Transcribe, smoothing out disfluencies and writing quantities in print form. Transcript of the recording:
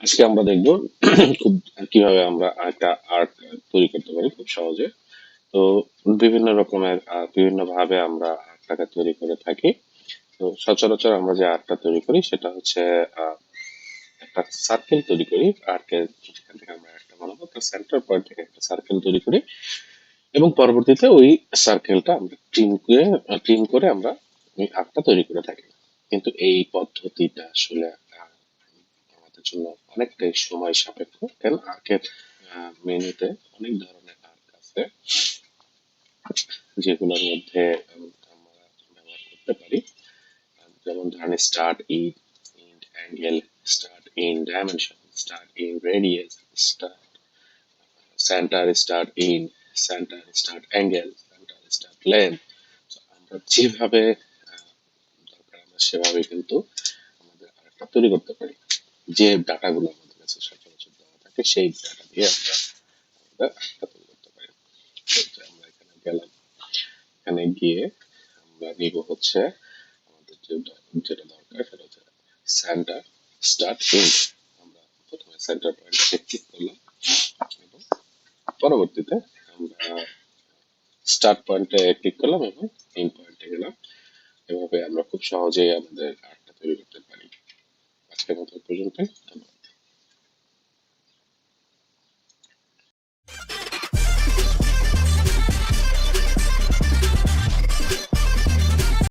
আজকে আমরা দেখব খুব কিভাবে আমরা একটা আর্ট তৈরি করতে পারি খুব সহজে। তো বিভিন্ন রকমের বিভিন্ন ভাবে আমরা আর্টটাকে তৈরি করে থাকি। তো সচরাচর আমরা যে আর্টটা তৈরি করি সেটা হচ্ছে আহ, একটা সার্কেল তৈরি করি। আর্টকে যেখান থেকে আমরা একটা বানাবো তার সেন্টার পয়েন্ট থেকে একটা সার্কেল তৈরি করি এবং পরবর্তীতে ওই সার্কেলটা আমরা ট্রিম করে আমরা ওই আর্টটা তৈরি করে থাকি। কিন্তু এই পদ্ধতিটা আসলে আমাদের জন্য অনেকটাই সময় সাপেক্ষ। কেন আর্কের মেনুতে অনেক ধরনের আর্ক আছে যেগুলোর মধ্যে আমরা ব্যবহার করতে পারি। যেমন ধরেন start in angle, start in dimension, start in radius, start centre, start in centre, start angle, centre start length. আমরা যেভাবে দরকার আমরা সেভাবে কিন্তু আমাদের আরেকটা তৈরি করতে পারি। যে ডাটাগুলো আমাদের কাছে সচরাচর দেওয়া থাকে সেই ডাটা দিয়ে আমরা আমাদের আরেকটা তৈরি করতে পারি। তো আমরা এখানে গেলাম, এখানে গিয়ে আমরা নিব হচ্ছে আমাদের যেটা দরকার সেটা হচ্ছে সেন্টার স্টার্ট ইন। আমরা প্রথমে সেন্টার পয়েন্ট ক্লিক করলাম এবং পরবর্তীতে আমরা স্টার্ট পয়েন্টে ক্লিক করলাম এবং এন্ড পয়েন্টে গেলাম। এভাবে আমরা খুব সহজেই আমাদের আর্টটা তৈরি করতে পারি। আজকের মতো এই পর্যন্তই। ধন্যবাদ।